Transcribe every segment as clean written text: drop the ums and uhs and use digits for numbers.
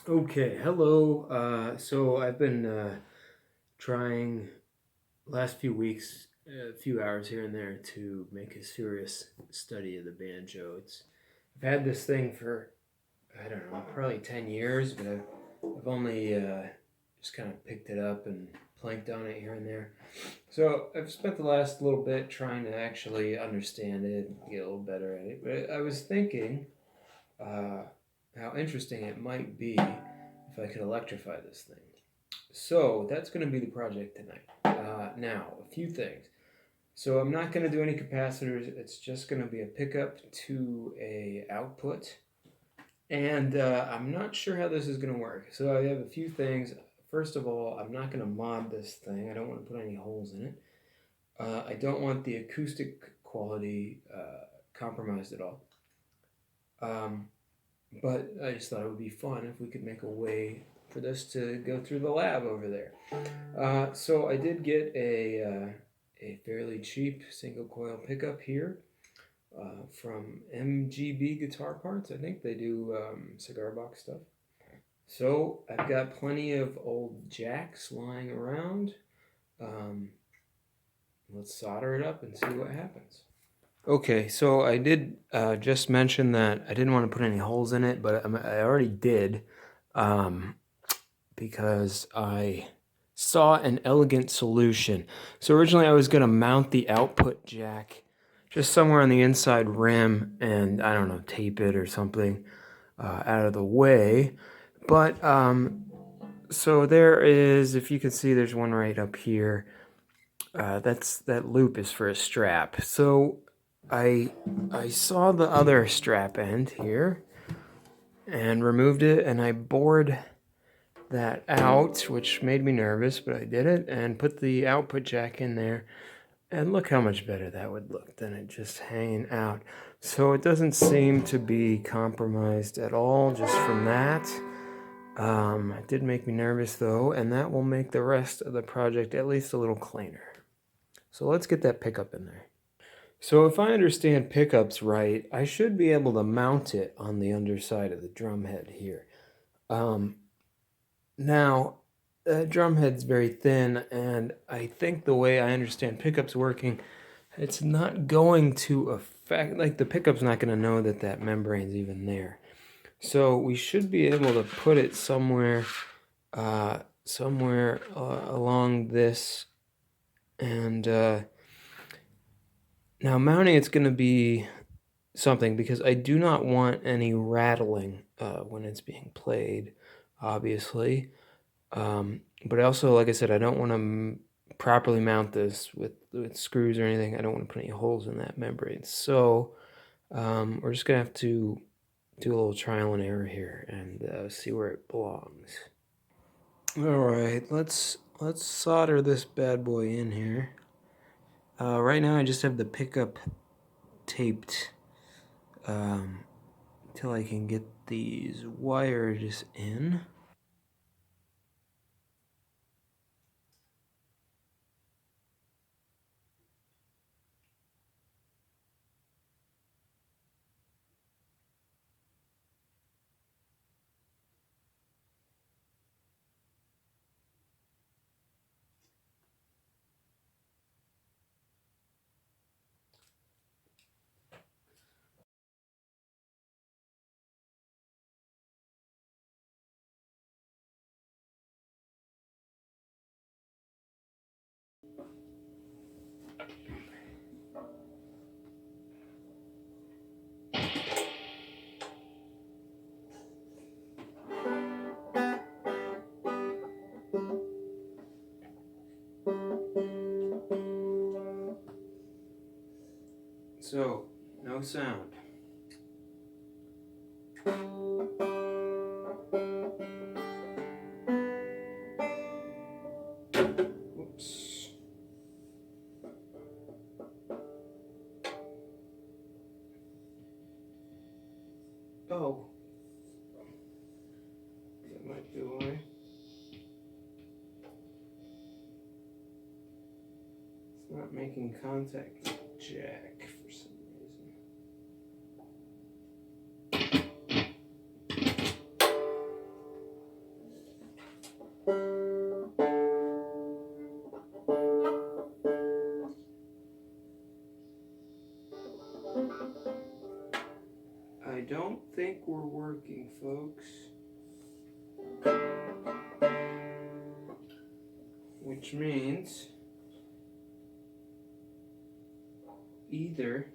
Okay, hello. So I've been trying last few weeks, a few hours here and there to make a serious study of the banjo. I've had this thing for I don't know, probably 10 years, but I've only just kind of picked it up and planked on it here and there. So I've spent the last little bit trying to actually understand it, get a little better at it. But I was thinking uh, how interesting it might be if I could electrify this thing. So that's going to be the project tonight. Now, a few things. So I'm not going to do any capacitors. It's just going to be a pickup to a output. And I'm not sure how this is going to work. So I have a few things. First of all, I'm not going to mod this thing. I don't want to put any holes in it. I don't want the acoustic quality compromised at all. But I just thought it would be fun if we could make a way for this to go through the lab over there. So I did get a fairly cheap single coil pickup here from MGB Guitar Parts. I think they do cigar box stuff. So I've got plenty of old jacks lying around. Um, let's solder it up and see what happens. Okay, so I did just mention that I didn't want to put any holes in it, but I already did because I saw an elegant solution. So originally I was going to mount the output jack just somewhere on the inside rim and, I don't know, tape it or something out of the way. But so there is, if you can see, there's one right up here. That loop is for a strap. So I saw the other strap end here and removed it, and I bored that out, which made me nervous, but I did it, and put the output jack in there. And look how much better that would look than it just hanging out. So it doesn't seem to be compromised at all just from that. It did make me nervous though, and that will make the rest of the project at least a little cleaner. So let's get that pickup in there. So if I understand pickups right, I should be able to mount it on the underside of the drum head here. Now, the drum head's very thin, and I think the way I understand pickups working, it's not going to affect, like the pickup's not going to know that that membrane's even there. So we should be able to put it somewhere, along this, and now mounting it's going to be something because I do not want any rattling when it's being played, obviously. But also, like I said, I don't want to properly mount this with screws or anything. I don't want to put any holes in that membrane. So we're just going to have to do a little trial and error here and see where it belongs. All right, let's solder this bad boy in here. Right now I just have the pickup taped until I can get these wires in. So, no sound. Oops. Oh. That might be why. It's not making contact with the jack for some reason. I don't think we're working, folks. Which means either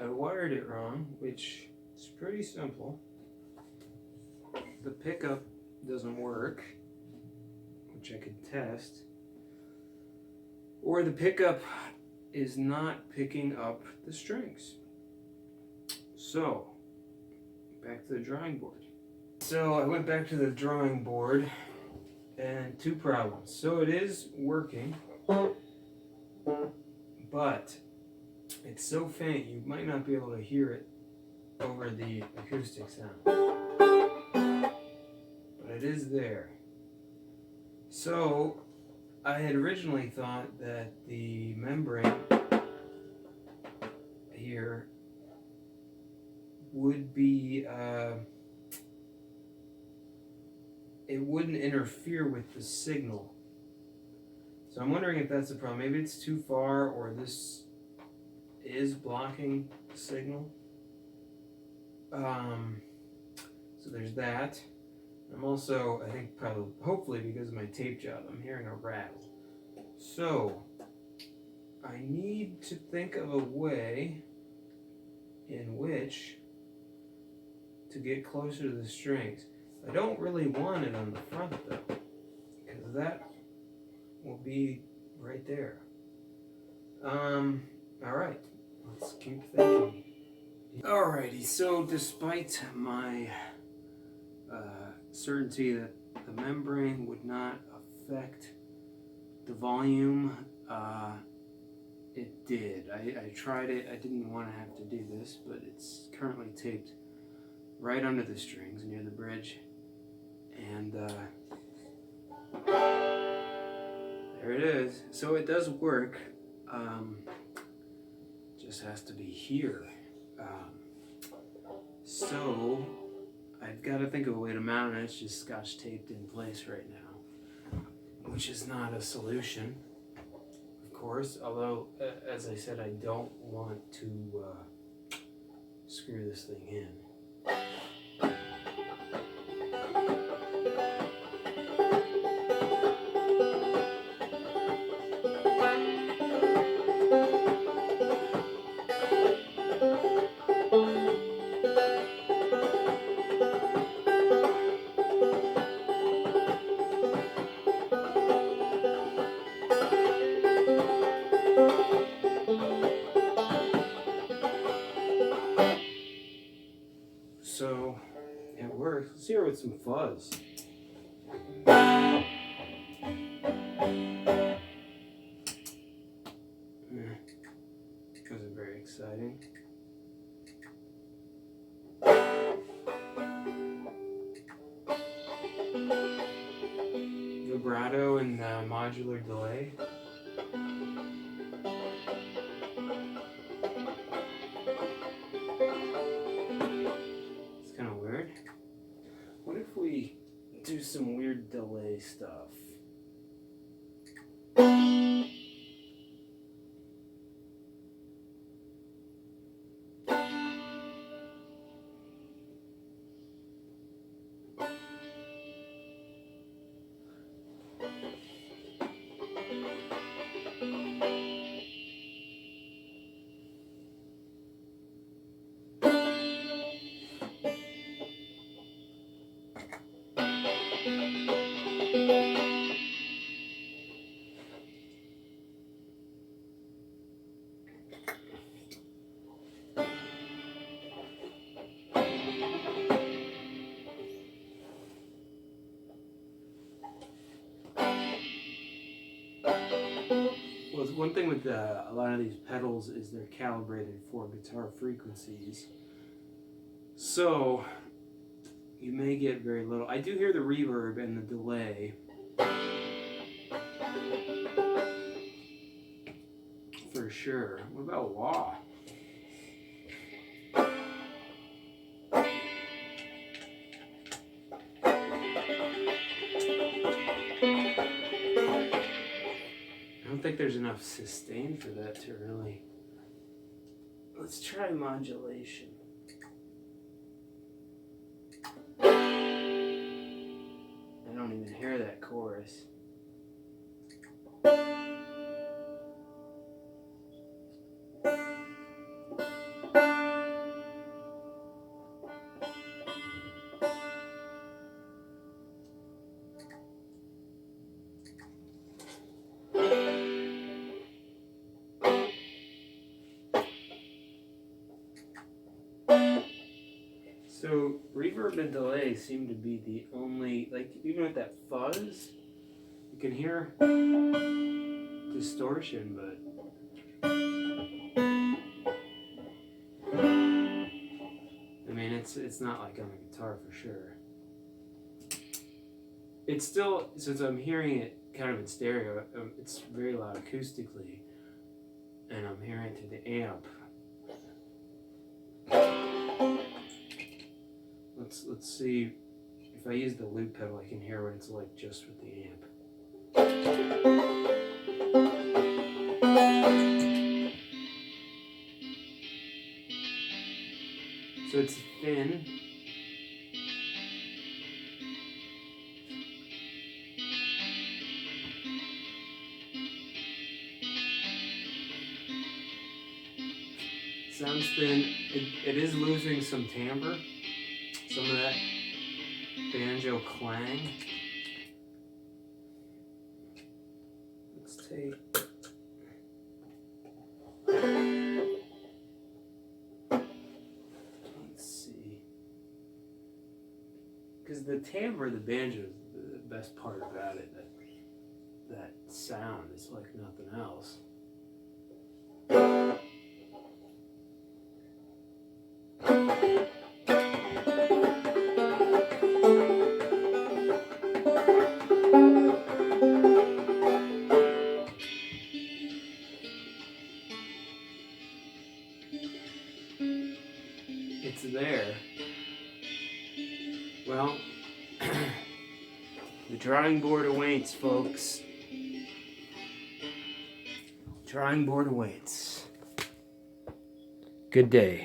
I wired it wrong, which is pretty simple. The pickup doesn't work, which I could test. Or the pickup is not picking up the strings. So, back to the drawing board. So I went back to the drawing board and two problems. So it is working, but it's so faint you might not be able to hear it over the acoustic sound. But it is there. So I had originally thought that the membrane here would be, it wouldn't interfere with the signal. So I'm wondering if that's the problem. Maybe it's too far, or this is blocking the signal. So there's that. I'm also, I think probably, hopefully because of my tape job, I'm hearing a rattle. So I need to think of a way in which to get closer to the strings. I don't really want it on the front though, because that will be right there. Alright, let's keep thinking. Alrighty, so despite my certainty that the membrane would not affect the volume, it did. I tried it. I didn't want to have to do this, but it's currently taped right under the strings near the bridge, and there it is. So it does work, just has to be here. So I've got to think of a way to mount it. It's just scotch taped in place right now, which is not a solution, of course, although as I said, I don't want to screw this thing in. So it works. Let's hear it with some fuzz. Wasn't very exciting. Vibrato and modular delay. It's kind of weird. What if we do some weird delay stuff? Well, one thing with a lot of these pedals is they're calibrated for guitar frequencies. So you may get very little. I do hear the reverb and the delay. For sure. What about wah? don't think there's enough sustain for that to really... Let's try modulation. I don't even hear that chorus. So reverb and delay seem to be the only, like even with that fuzz, you can hear distortion, but I mean it's not like on a guitar for sure. It's still, since I'm hearing it kind of in stereo, it's very loud acoustically, and I'm hearing it through the amp. Let's see if I use the loop pedal, I can hear what it's like just with the amp. So it's thin. Sounds thin. It is losing some timbre. Some of that banjo clang. Let's take... Let's see. Because the timbre of the banjo is the best part about it. That sound is like nothing else. It's there. Well, the drawing board awaits, folks. Drawing board awaits. Good day.